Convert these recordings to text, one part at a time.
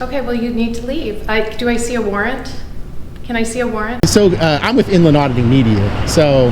Okay, well, you need to leave. Do I see a warrant? Can I see a warrant? So I'm with Inland Auditing Media. So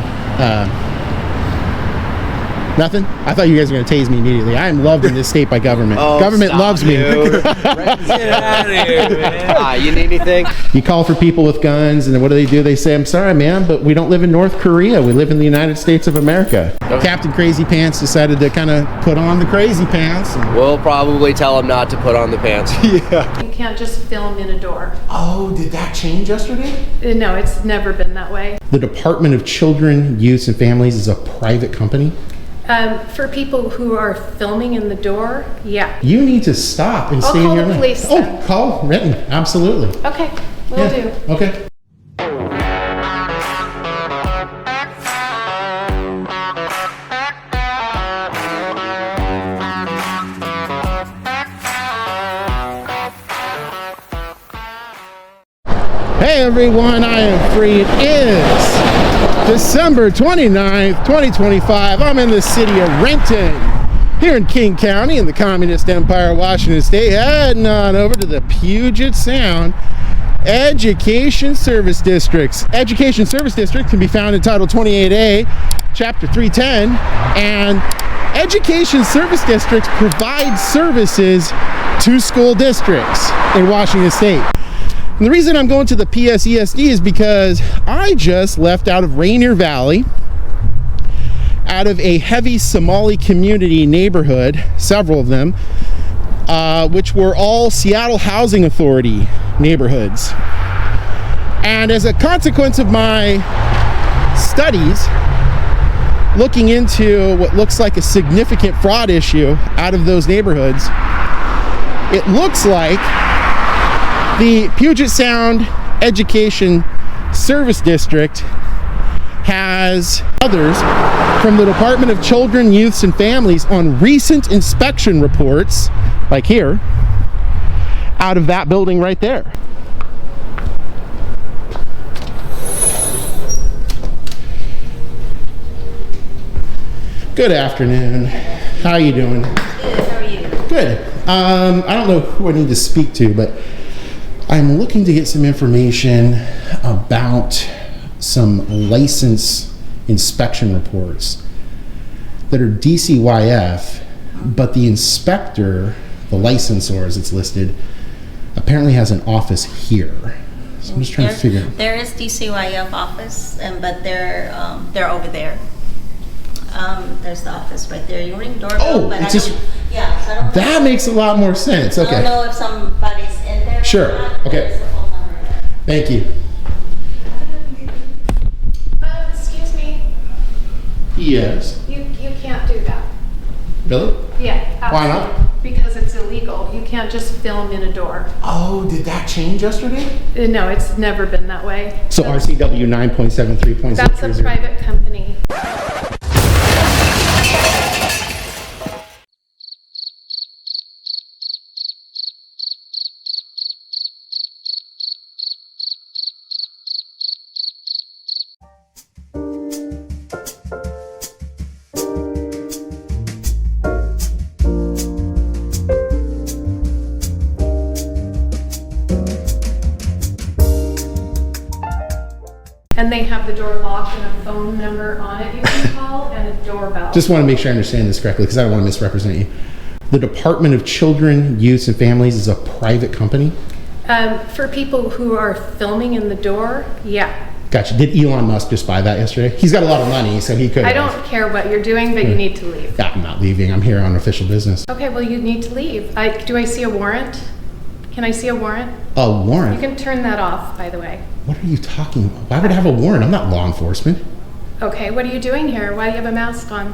nothing? I thought you guys were going to tase me immediately. I am loved in this state by government. Government loves me. Get out of here, man. You need anything? You call for people with guns, and then what do? They say, I'm sorry, man, but we don't live in North Korea. We live in the United States of America. Okay. Captain Crazy Pants decided to kind of put on the crazy pants. We'll probably tell him not to put on the pants. Yeah. You can't just film in a door. Oh, did that change yesterday? No, it's never been that way. The Department of Children, Youth, and Families is a private company. For people who are filming in the door, yeah. You need to stop and stay in your lane. I'll call the police. Oh, call Renton. Absolutely. Okay, will do. Okay. Hey everyone, I am free. It is December 29th, 2025. I'm in the city of Renton, here in King County in the Communist Empire of Washington State, heading on over to the Puget Sound Education Service Districts. Education Service District can be found in Title 28A, Chapter 310, and Education Service Districts provide services to school districts in Washington State. And the reason I'm going to the PSESD is because I just left out of Rainier Valley, out of a heavy Somali community neighborhood, several of them, which were all Seattle Housing Authority neighborhoods. And as a consequence of my studies, looking into what looks like a significant fraud issue out of those neighborhoods, it looks like the Puget Sound Education Service District has others from the Department of Children, Youths, and Families on recent inspection reports, like here, out of that building right there. Good afternoon. How are you doing? Good, how are you? Good. I don't know who I need to speak to, but I'm looking to get some information about some license inspection reports that are DCYF, but the inspector, the licensor as it's listed, apparently has an office here. So I'm just trying to figure out. There is DCYF office, but they're over there. There's the office right there. You ring doorbell, Oh, but it's just, yeah, so I don't that makes a lot more sense. Okay. I don't know if somebody's in there. Sure. Or not. Okay. There's a phone number there. Thank you. Excuse me. Yes. You can't do that. Really? Yeah. Why Absolutely. not? Because it's illegal. You can't just film in a door. Oh, did that change yesterday? No, it's never been that way. So RCW 9.73.030. That's a private company. And they have the door locked and a phone number on it you can call and a doorbell. Just want to make sure I understand this correctly because I don't want to misrepresent you. The Department of Children, Youths, and Families is a private company? For people who are filming in the door, yeah. Gotcha. Did Elon Musk just buy that yesterday? He's got a lot of money, so he could. I don't care what you're doing, but you need to leave. Yeah, I'm not leaving. I'm here on official business. Okay, well, you need to leave. Do I see a warrant? Can I see a warrant? A warrant? You can turn that off, by the way. What are you talking about? Why would I have a warrant? I'm not law enforcement. Okay, what are you doing here? Why do you have a mask on?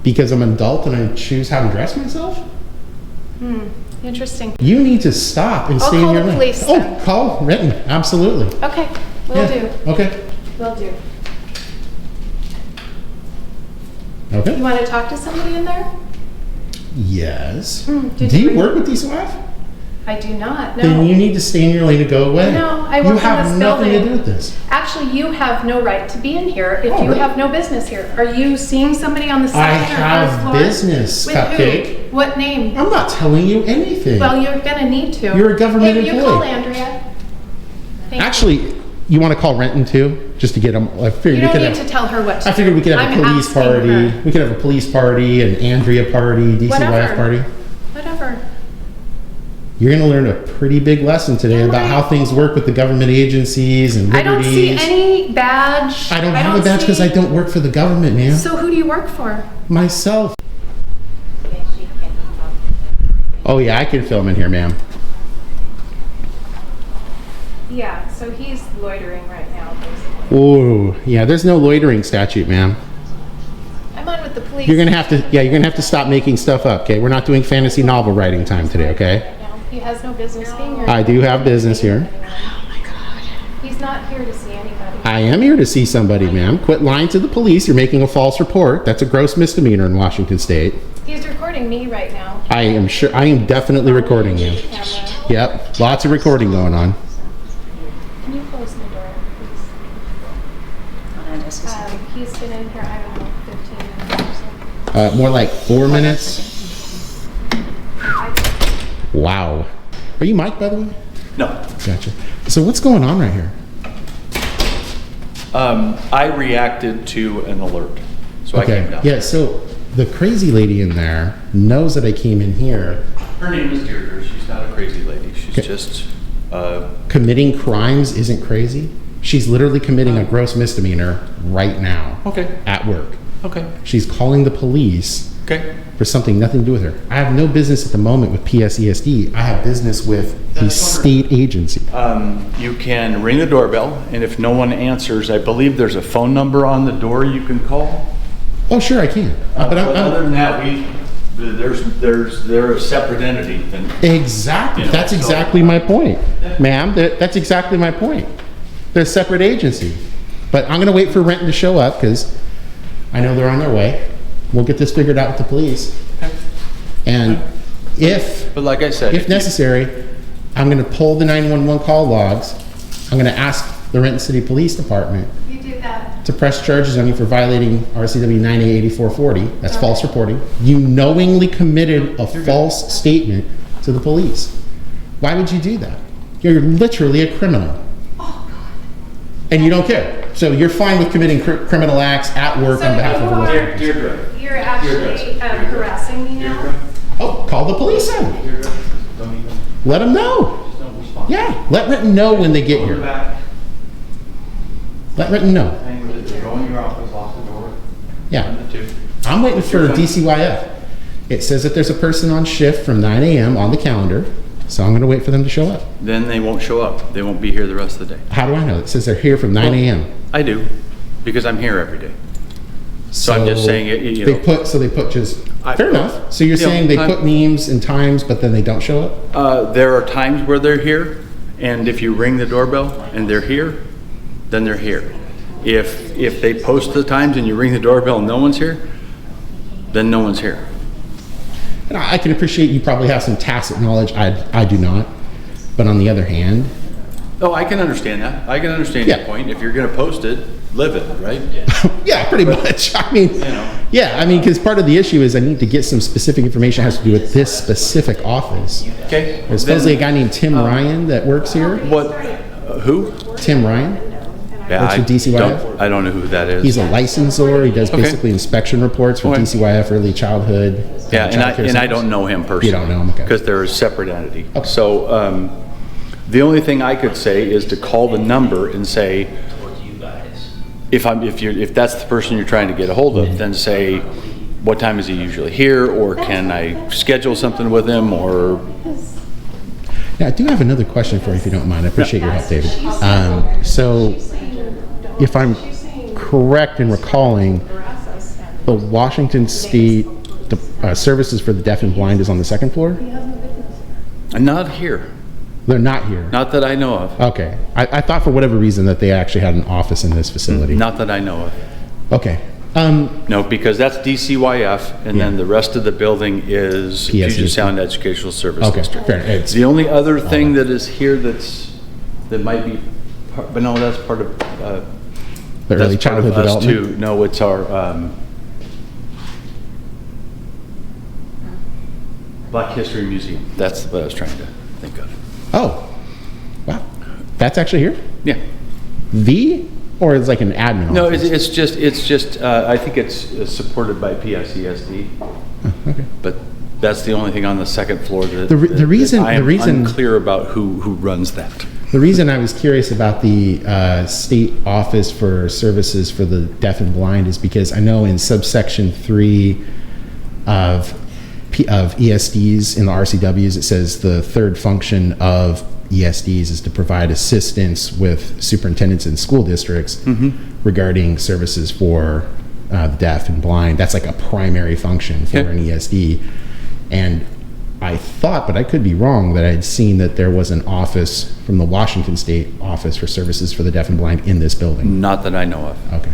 Because I'm an adult and I choose how to dress myself? Interesting. You need to stop and I'll stay in call your the lane. police Oh, then. call Renton. Absolutely. Okay, will do. Okay. Will do. Okay. You want to talk to somebody in there? Yes. did Do you you work with DCYF? I do not, no. Then you need to stay in your lane and go away. No, I You work in have this nothing to building. do with this. Actually, you have no right to be in here if Oh, you really? have no business here. Are you seeing somebody on the I second or first have floor? business, With Cupcake. who? What name? I'm not telling you anything. Well, you're gonna need to. You're a government Hey, you employee. call Andrea. Thank you. Actually, you want to call Renton too, just to get them. I figured You we don't could need have. to tell her what to I figured we could have I'm a police asking party. her. We could have a police party, an Andrea party, DCYF Whatever. party. Whatever. You're going to learn a pretty big lesson today about how things work with the government agencies and I don't liberties. see any badge. I don't have a badge because I don't work for the government, man. So who do you work for? Myself. Oh yeah, I can film in here, ma'am. Yeah, so he's loitering right now, basically. Ooh, yeah. There's no loitering statute, ma'am. I'm on with the police. You're gonna have to. Yeah, you're gonna have to stop making stuff up. Okay, we're not doing fantasy novel writing time today. Okay. Right now. He has no business being here. I do have business here. He's not here to see anybody. I am here to see somebody, ma'am. Quit lying to the police. You're making a false report. That's a gross misdemeanor in Washington State. He's recording me right now. I am sure. I am definitely recording you. Camera. Yep, lots of recording going on. Can you close the door, please? He's been in here, I don't know, 15 minutes or so. More like 4 minutes. Wow. Are you Mike, by the way? No. Gotcha. So what's going on right here? I reacted to an alert, so I came down. Yeah, so the crazy lady in there knows that I came in here Her name is Deirdre. She's not a crazy lady. She's Okay. just, committing crimes isn't crazy. She's literally committing a gross misdemeanor right now okay, at work. okay, She's calling the police okay. for something nothing to do with her. I have no business at the moment with PSESD. I have business with the That's state agency. You can ring the doorbell, and if no one answers, I believe there's a phone number on the door you can call. Oh, sure, I can. But But I'm other than that, they're a separate entity. And exactly. You know, That's so- exactly my point, ma'am. That's exactly my point. They're a separate agency. But I'm going to wait for Renton to show up because I know they're on their way. We'll get this figured out with the police. And if But like I said, if necessary, I'm going to pull the 911 call logs. I'm going to ask the Renton City Police Department You do that. to press charges on you for violating RCW 9A8440. That's false reporting. You knowingly committed a false statement to the police. Why would you do that? You're literally a criminal. And you don't care. So you're fine with committing criminal acts at work So on behalf of you the are- workers. Deirdre. You're actually harassing me now? Oh, call the police in. Deirdre, don't even, Let them know. just don't respond. Yeah, let Renton know when they get Go here. back, Let Renton know. hang with it, go in your office, lock the door. Yeah. Run the two. I'm waiting for DCYF. It says that there's a person on shift from 9 a.m. on the calendar, so I'm going to wait for them to show up. Then they won't show up. They won't be here the rest of the day. How do I know? It says they're here from 9 a.m. I do, because I'm here every day. So I'm just saying it, you They know. put just, fair enough. So you're You know, saying they I'm- put names and times, but then they don't show up? There are times where they're here, and if you ring the doorbell and they're here, then they're here. If they post the times and you ring the doorbell and no one's here, then no one's here. And I can appreciate you probably have some tacit knowledge. I do not. But on the other hand, Oh, I can understand that. I can understand your Yeah. point. If you're gonna post it, live it, right? yeah, pretty much. I mean, know. yeah, I mean, because part of the issue is I need to get some specific information that has to do with this specific office. Okay. There's supposedly a guy named Tim Ryan that works here. What, who? Tim Ryan. Yeah, Works for DCYF? I don't know who that is. He's a licensor. He does Okay. basically inspection reports for Okay. DCYF, early childhood. Yeah, and I childcare don't know him personally. You don't know him, okay. Because they're a separate entity. Okay. So, the only thing I could say is to call the number and say, if that's the person you're trying to get a hold of, then say, what time is he usually here, or can I schedule something with him, or, Yeah, I do have another question for you, if you don't mind. I appreciate your help, David. So, if I'm correct in recalling, the Washington State Services for the Deaf and Blind is on the second floor? not here, They're not here. not that I know of, Okay. I thought for whatever reason that they actually had an office in this facility. not that I know of. Okay. No, because that's DCYF, and then Yeah. the rest of the building is PSESD. Puget Sound Educational Service Okay, District. fair. It's, The only other thing that is here that might be, but no, that's part of, the early that's part of childhood us development. too. No, it's our, Black History Museum. That's what I was trying to think of. Oh, wow. That's actually here? Yeah. Or it's like an admin No, office? it's just, I think it's supported by PSESD. Okay. But that's the only thing on the second floor that, The reason- that I am the reason- unclear about who runs that. The reason I was curious about the State Office for Services for the Deaf and Blind is because I know in subsection 3 of ESDs in the RCWs, it says the third function of ESDs is to provide assistance with superintendents in school districts regarding services for the deaf and blind. That's like a primary function for an ESD. And I thought, but I could be wrong, that I'd seen that there was an office from the Washington State Office for Services for the Deaf and Blind in this building. Not that I know of. Okay.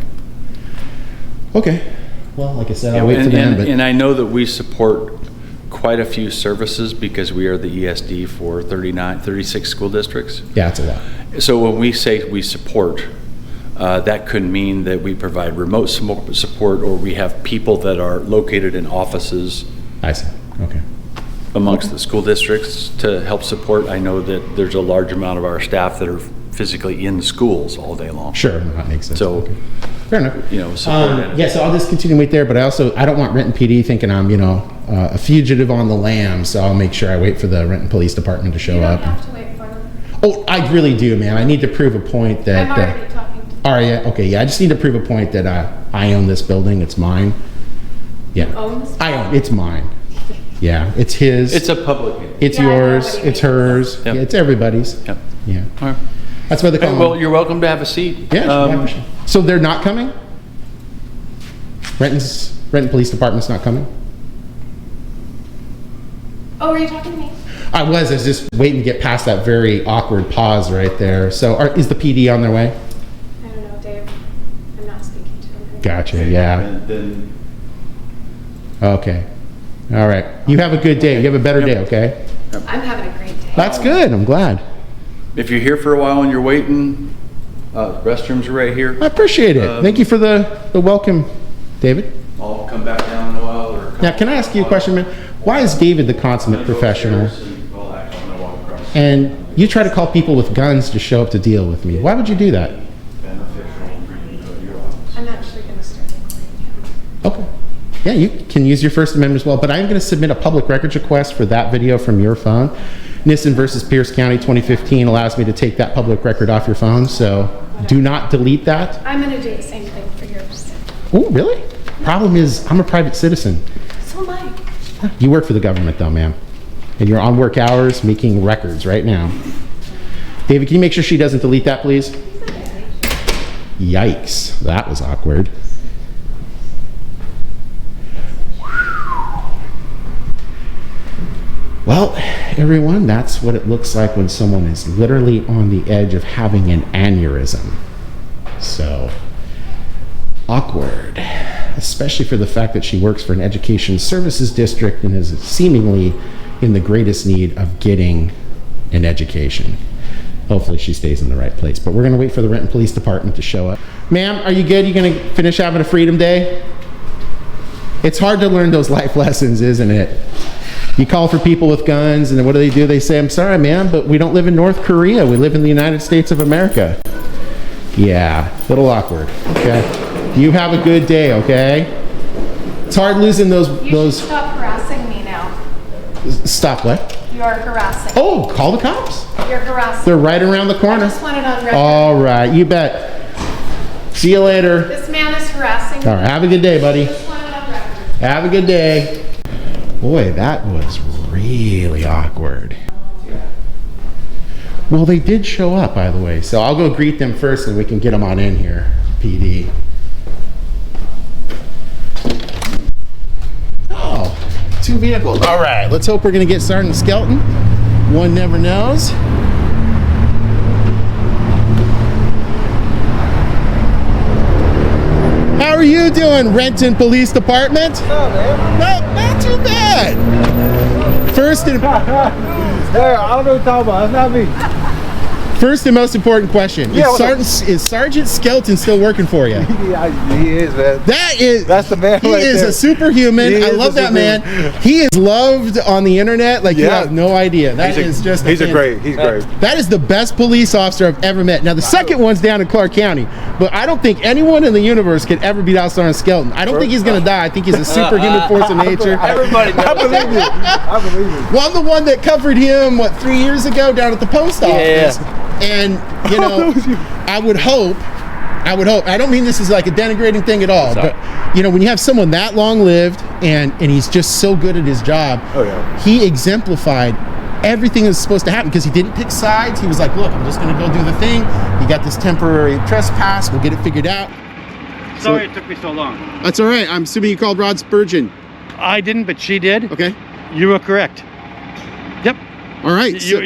Okay. Well, like I said, I'll wait for them. But And I know that we support quite a few services because we are the ESD for 36 school districts. yeah, it's a lot. So when we say we support, that could mean that we provide remote support, or we have people that are located in offices I see. Okay. amongst the school districts to help support. I know that there's a large amount of our staff that are physically in schools all day long. Sure, no, that makes sense. So, Okay. Fair enough. support it. Yeah, so I'll just continue to wait there, but I don't want Renton PD thinking I'm, a fugitive on the lam, so I'll make sure I wait for the Renton Police Department to show You don't up. have to wait for them. Oh, I really do, man. I need to prove a point that... I'm already talking to them. All right, yeah, okay, yeah, I just need to prove a point that I own this building, it's mine. Yeah. Own this? I own, it's mine. Yeah, it's his. It's a public. It's Yeah, I know yours, what you it's mean. hers, Yep. yeah, it's everybody's. Yep. Yeah. All right. That's why they call Well, them. you're welcome to have a seat. Yeah, sure. So they're not coming? Renton Police Department's not coming? Oh, are you talking to me? I was just waiting to get past that very awkward pause right there. So is the PD on their way? I don't know, Dave. I'm not speaking to him. Gotcha, yeah. And then Okay. All right. You have a good day. You have a better day, okay? I'm having a great day. That's good. I'm glad. if you're here for a while and you're waiting, restrooms are right here. I appreciate it. Thank you for the welcome, David. I'll come back down in a while. Or Now, can I ask you a question, man? Why is David the consummate professional? And you try to call people with guns to show up to deal with me. Why would you do that? I'm actually going to start recording him. Okay. Yeah, you can use your First Amendment as well, but I'm going to submit a public records request for that video from your phone. Nissen versus Pierce County 2015 allows me to take that public record off your phone, so do not delete that. I'm going to do the same thing for yours. Oh, really? Problem is, I'm a private citizen. So am I. You work for the government, though, ma'am. And you're on work hours making records right now. David, can you make sure she doesn't delete that, please? Yikes. That was awkward. Well, everyone, that's what it looks like when someone is literally on the edge of having an aneurysm. So, awkward. Especially for the fact that she works for an education services district and is seemingly in the greatest need of getting an education. Hopefully she stays in the right place. But we're going to wait for the Renton Police Department to show up. Ma'am, are you good? You going to finish having a Freedom Day? It's hard to learn those life lessons, isn't it? You call for people with guns, and then what do? They say, I'm sorry, ma'am, but we don't live in North Korea. We live in the United States of America. Yeah, a little awkward. Okay. You have a good day, okay? It's hard losing You those. should stop harassing me now. Stop what? You are harassing. Oh, call the cops. You're harassing. They're right around the I corner. just want it on record. All right, you bet. See you later. This man is harassing me. All right, have a good day, buddy. Just want it on record. Have a good day. Boy, that was really awkward. Well, they did show up, by the way, so I'll go greet them first and we can get them on in here, PD. Oh, 2 vehicles. All right, let's hope we're going to get Sergeant Skelton. One never knows. How are you doing, Renton Police Department? Not too bad. First and Hey, I don't know what you're talking about. That's not me. First and most important question: Yeah, is Sergeant Skelton still working for you? Yeah, he is, man. That's the man. He right is there. a superhuman. He I is love a that man. superhuman. He is loved on the internet like you Yeah. have no idea. That is just. He's great. He's great. That is the best police officer I've ever met. Now the second one's down in Clark County, but I don't think anyone in the universe could ever beat out Sergeant Skelton. I don't think he's gonna die. I think he's a superhuman force of nature. Everybody knows. I believe you. I believe you. Well, I'm the one that covered him, 3 years ago down at the post office. And, you know, I would hope, I don't mean this is like a denigrating thing at all, but, you know, when you have someone that long lived and he's just so good at his job, he exemplified everything that's supposed to happen because he didn't pick sides. He was like, look, I'm just going to go do the thing. You got this temporary trespass. We'll get it figured out. Sorry it took me so long. That's all right. I'm assuming you called Rod Spurgeon. I didn't, but she did. Okay. You were correct. Yep. All right. So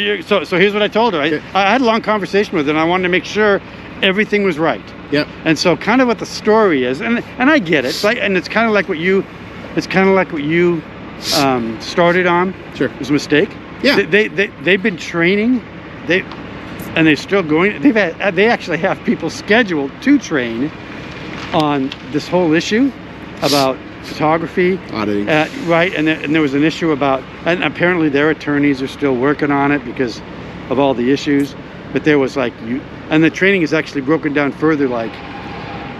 here's what I told her. Okay. I had a long conversation with her, and I wanted to make sure everything was right. Yep. And so, kind of what the story is, and I get it. And it's kind of like what you, started on. Sure. It was a mistake. Yeah. They've been training. And they're still going. They actually have people scheduled to train on this whole issue about photography, Auditing. right? And there was an issue about, and apparently their attorneys are still working on it because of all the issues. But there was and the training is actually broken down further. Like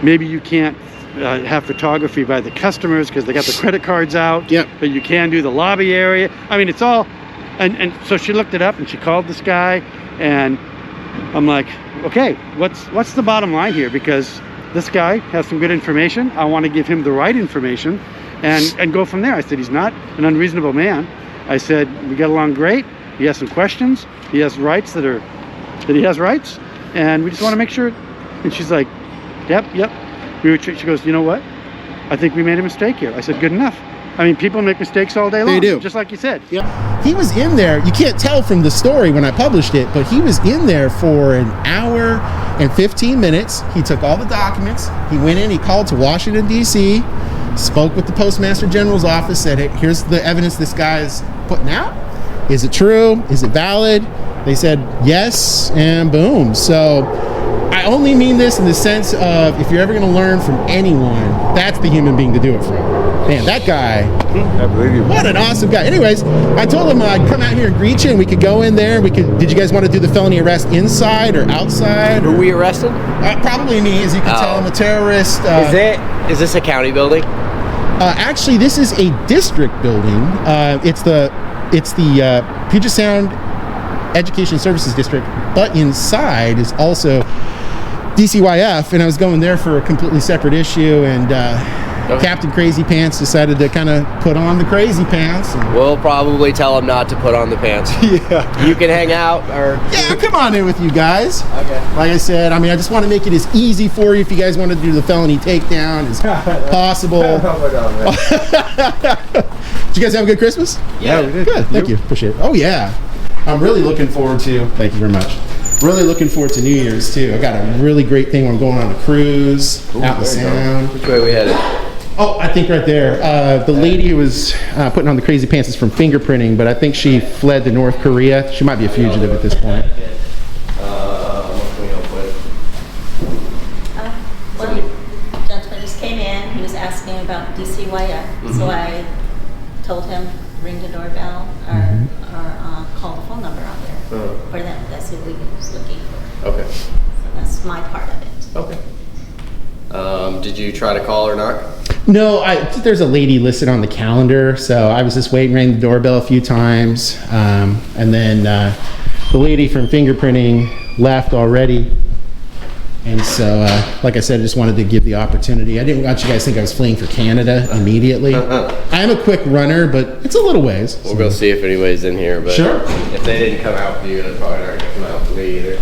maybe you can't have photography by the customers because they got the credit cards out. Yep. But you can do the lobby area. I mean, it's all, and so she looked it up and she called this guy, and I'm like, okay, what's the bottom line here? Because this guy has some good information. I want to give him the right information and go from there. I said, he's not an unreasonable man. I said, we get along great. He has some questions. He has rights that he has rights. And we just want to make sure. And she's like, yep. She goes, you know what? I think we made a mistake here. I said, good enough. I mean, people make mistakes all day long. They do. Just like you said. Yep. He was in there. You can't tell from the story when I published it, but he was in there for an hour and 15 minutes. He took all the documents. He went in. He called to Washington, D.C., spoke with the Postmaster General's office, said, hey, here's the evidence this guy is putting out. Is it true? Is it valid? They said yes, and boom. So I only mean this in the sense of if you're ever going to learn from anyone, that's the human being to do it from. Man, that guy, I believe you. what an awesome guy. Anyways, I told him I'd come out here and greet you and we could go in there. Did you guys want to do the felony arrest inside or outside? Were we arrested? Probably me, as you can tell. I'm a terrorist. Is this a county building? Actually, this is a district building. It's the Puget Sound Education Services District, but inside is also DCYF, and I was going there for a completely separate issue, and Captain Crazy Pants decided to kind of put on the crazy pants. And We'll probably tell him not to put on the pants. yeah. You can hang out, or Yeah, come on in with you guys. Okay. Like I said, I mean, I just want to make it as easy for you if you guys want to do the felony takedown as possible. Oh my God, man. Did you guys have a good Christmas? Yeah, we did. Good, thank you. Appreciate it. Oh yeah, I'm really looking forward to. Thank you very much. Really looking forward to New Year's too. I got a really great thing. I'm going on a cruise out in the Sound. which way we headed? Oh, I think right there. The lady who was putting on the crazy pants is from fingerprinting, but I think she fled to North Korea. She might be a fugitive at this point. Well, gentleman just came in, he was asking about DCYF, so I told him, ring the doorbell or call the phone number on there for them. That's who we was looking for. Okay. So that's my part of it. Okay. Did you try to call or not? No, there's a lady listed on the calendar, so I was just waiting, rang the doorbell a few times, and then the lady from fingerprinting left already. And so, like I said, I just wanted to give the opportunity. I didn't want you guys to think I was fleeing for Canada immediately. I am a quick runner, but it's a little ways. We'll go see if anybody's in here, but Sure. if they didn't come out for you, they're probably not gonna come out for me either.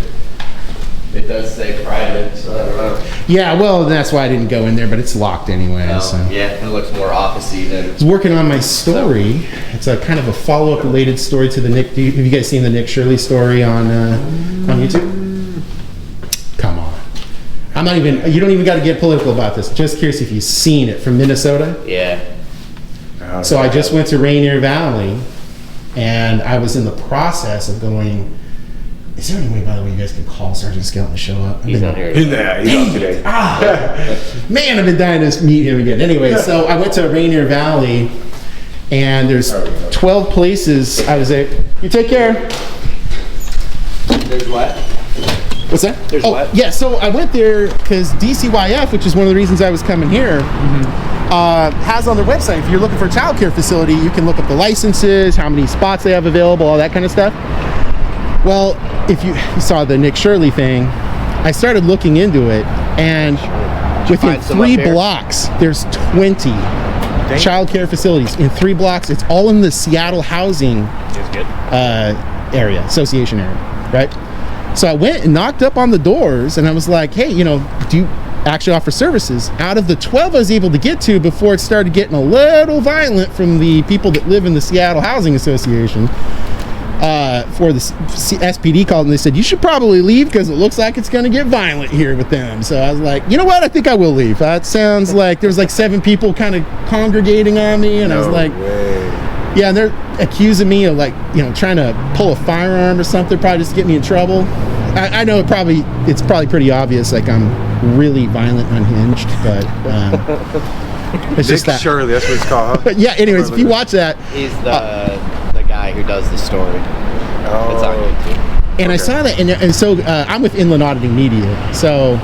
It does say private, so I don't know. Yeah, well, that's why I didn't go in there, but it's locked anyway. So. Yeah, it looks more office-y than. I was working on my story. It's a kind of a follow-up related story to the Nick. Have you guys seen the Nick Shirley story on YouTube? Come on. I'm not even. You don't even got to get political about this. Just curious if you've seen it from Minnesota. Yeah. So I just went to Rainier Valley, and I was in the process of going Is there any way, by the way, you guys can call Sergeant Skelton to show up? He's not here. He's out today. Man, I've been dying to meet him again. Anyway, so I went to Rainier Valley, and there's 12 places I was at. You take care. There's what? What's that? There's what? Yeah, so I went there because DCYF, which is one of the reasons I was coming here, has on their website, if you're looking for a childcare facility, you can look up the licenses, how many spots they have available, all that kind of stuff. Well, if you saw the Nick Shirley thing, I started looking into it, and within find some 3 up here? blocks, there's 20 childcare facilities. In 3 blocks, it's all in the Seattle housing area, association area, right? So I went and knocked up on the doors, and I was like, hey, you know, do you actually offer services? Out of the 12 I was able to get to before it started getting a little violent from the people that live in the Seattle Housing Association, for the SPD called, and they said, you should probably leave because it looks like it's going to get violent here with them. So I was like, you know what? I think I will leave. That sounds like there's like 7 people kind of congregating on me, and I was like, yeah, and they're accusing me of, like, you know, trying to pull a firearm or something, probably just to get me in trouble. I know it's probably pretty obvious, like I'm really violent, unhinged, but it's just that. Shirley, that's what it's called, huh? But yeah, anyways, if you watch that, He's the guy who does the story. It's on YouTube. and I saw that, and so I'm with Inland Auditing Media, so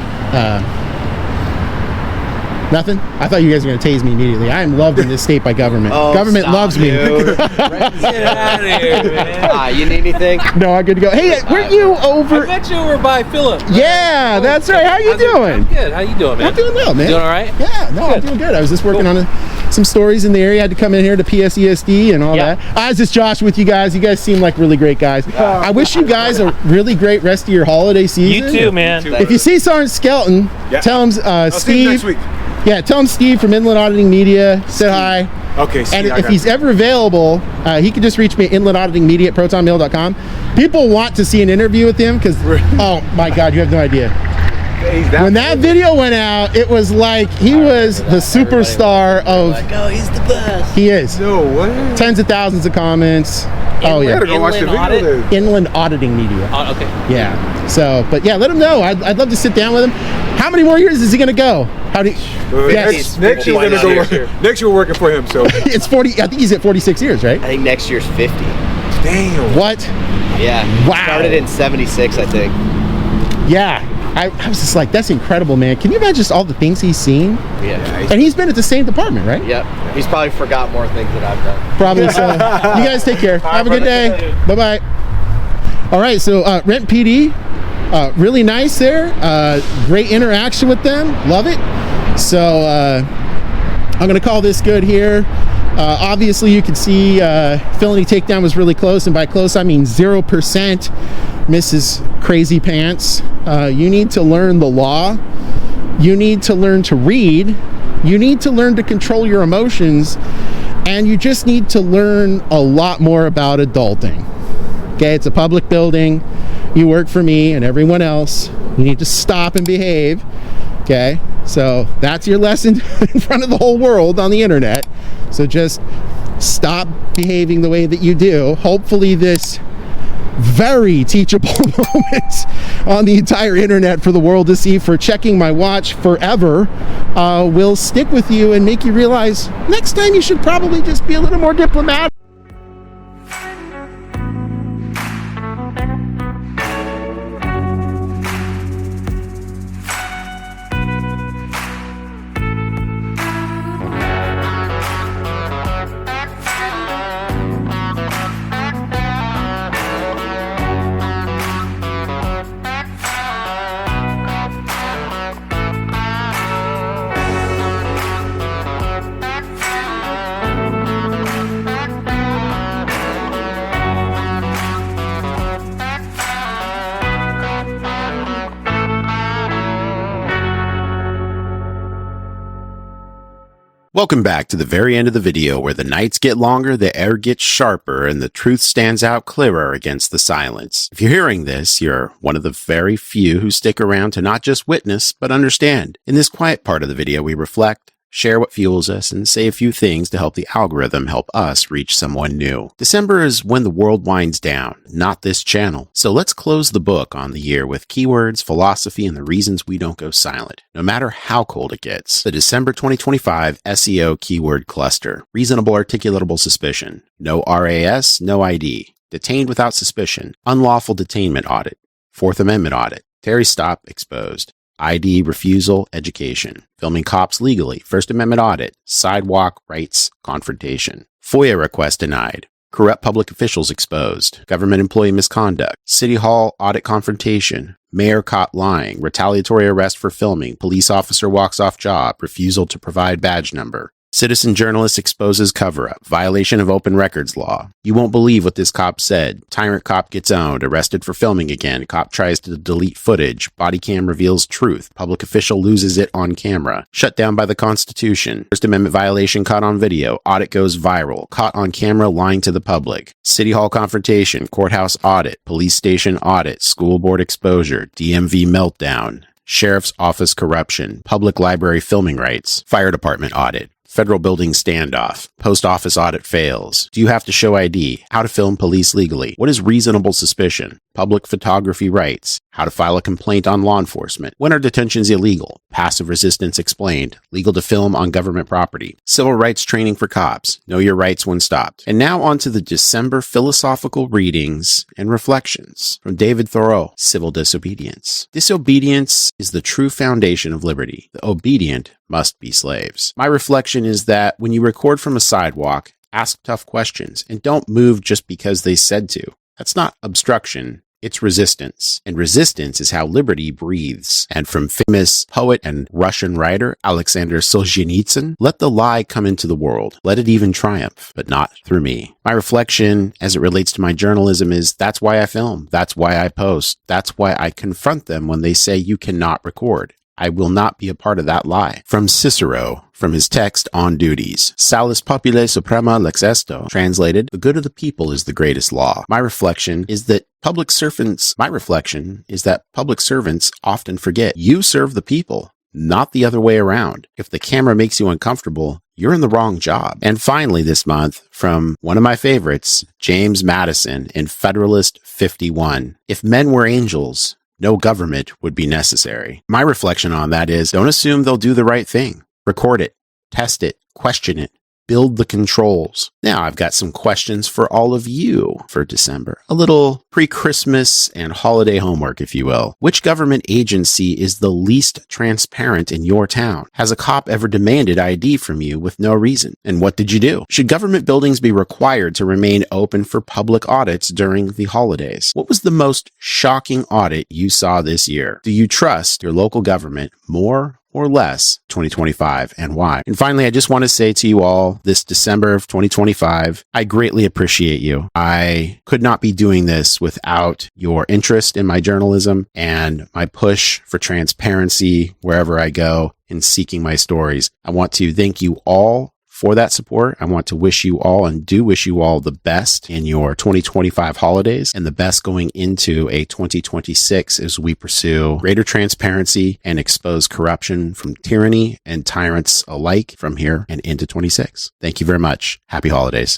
nothing. I thought you guys were going to tase me immediately. I am loved in this state by government. Government loves me. Get out of here, man. You need anything? No, I'm good to go. Hey, weren't you over? I met you over by Philip. Yeah, that's right. How you doing? I'm good. How you doing, man? I'm doing well, man. Doing all right? Yeah, no, I'm doing good. I was just working on some stories in the area. I had to come in here to PSESD and all that. This is Josh with you guys. You guys seem like really great guys. I wish you guys a really great rest of your holiday season. You too, man. If you see Sergeant Skelton, tell him I'll see Steve. you next week. Yeah, tell him Steve from Inland Auditing Media said hi. Okay, And if he's ever available, he can just reach me at inlandauditingmedia@protonmail.com. People want to see an interview with him because, oh my God, you have no idea. When that video went out, it was like he was the superstar of. Like, oh, he's the best. He is. No way. Tens of thousands of comments. Oh I yeah. gotta go watch the video then. Inland Auditing Media. Okay. Yeah. So, but yeah, let him know. I'd love to sit down with him. How many more years is he gonna go? How do? Yes. Next year, gonna go. Next year, we're working for him. So It's 40. I think he's at 46 years, right? I think next year's 50. damn. What? Yeah. Wow. Started in 76, I think. Yeah. I was just like, that's incredible, man. Can you imagine just all the things he's seen? Yeah. And he's been at the same department, right? Yep. He's probably forgot more things that I've done. Probably so. You guys take care. Have a good day. Bye-bye. All right, so Renton PD, really nice there. Great interaction with them. Love it. So I'm going to call this good here. Obviously, you can see felony takedown was really close, and by close, I mean 0%. Mrs. Crazy Pants. You need to learn the law. You need to learn to read. You need to learn to control your emotions. And you just need to learn a lot more about adulting. Okay, it's a public building. You work for me and everyone else. You need to stop and behave. Okay, so that's your lesson in front of the whole world on the internet. So just stop behaving the way that you do. Hopefully this very teachable moment on the entire internet for the world to see for checking my watch forever will stick with you and make you realize next time you should probably just be a little more diplomatic. Welcome back to the very end of the video where the nights get longer, the air gets sharper, and the truth stands out clearer against the silence. If you're hearing this, you're one of the very few who stick around to not just witness, but understand. In this quiet part of the video, we reflect, share what fuels us, and say a few things to help the algorithm help us reach someone new. December is when the world winds down, not this channel. So let's close the book on the year with keywords, philosophy, and the reasons we don't go silent, no matter how cold it gets. The December 2025 SEO keyword cluster. Reasonable articulatable suspicion. No RAS, no ID. Detained without suspicion. Unlawful detainment audit. Fourth Amendment audit. Terry stop exposed. ID refusal education. Filming cops legally. First Amendment audit. Sidewalk rights confrontation. FOIA request denied. Corrupt public officials exposed. Government employee misconduct. City Hall audit confrontation. Mayor caught lying. Retaliatory arrest for filming. Police officer walks off job. Refusal to provide badge number. Citizen journalist exposes cover-up. Violation of open records law. You won't believe what this cop said. Tyrant cop gets owned. Arrested for filming again. Cop tries to delete footage. Body cam reveals truth. Public official loses it on camera. Shut down by the Constitution. First Amendment violation caught on video. Audit goes viral. Caught on camera lying to the public. City Hall confrontation. Courthouse audit. Police station audit. School board exposure. DMV meltdown. Sheriff's office corruption. Public library filming rights. Fire department audit. Federal building standoff. Post office audit fails. Do you have to show ID? How to film police legally. What is reasonable suspicion? Public photography rights. How to file a complaint on law enforcement. When are detentions illegal? Passive resistance explained. Legal to film on government property. Civil rights training for cops. Know your rights when stopped. And now on to the December philosophical readings and reflections from David Thoreau. Civil disobedience. Disobedience is the true foundation of liberty. The obedient must be slaves. My reflection is that when you record from a sidewalk, ask tough questions and don't move just because they said to. That's not obstruction. It's resistance. And resistance is how liberty breathes. And from famous poet and Russian writer Alexander Solzhenitsyn, let the lie come into the world. Let it even triumph, but not through me. My reflection as it relates to my journalism is that's why I film. That's why I post. That's why I confront them when they say you cannot record. I will not be a part of that lie. From Cicero, from his text On Duties. Salus populi suprema lex esto. Translated, the good of the people is the greatest law. My reflection is that public servants often forget you serve the people, not the other way around. If the camera makes you uncomfortable, you're in the wrong job. And finally this month, from one of my favorites, James Madison in Federalist 51. If men were angels, no government would be necessary. My reflection on that is don't assume they'll do the right thing. Record it, test it, question it, build the controls. Now I've got some questions for all of you for December. A little pre-Christmas and holiday homework, if you will. Which government agency is the least transparent in your town? Has a cop ever demanded ID from you with no reason? And what did you do? Should government buildings be required to remain open for public audits during the holidays? What was the most shocking audit you saw this year? Do you trust your local government more or less 2025 and why? And finally, I just want to say to you all this December of 2025, I greatly appreciate you. I could not be doing this without your interest in my journalism and my push for transparency wherever I go in seeking my stories. I want to thank you all for that support. I want to wish you all and do wish you all the best in your 2025 holidays and the best going into a 2026 as we pursue greater transparency and expose corruption from tyranny and tyrants alike from here and into 26. Thank you very much. Happy holidays.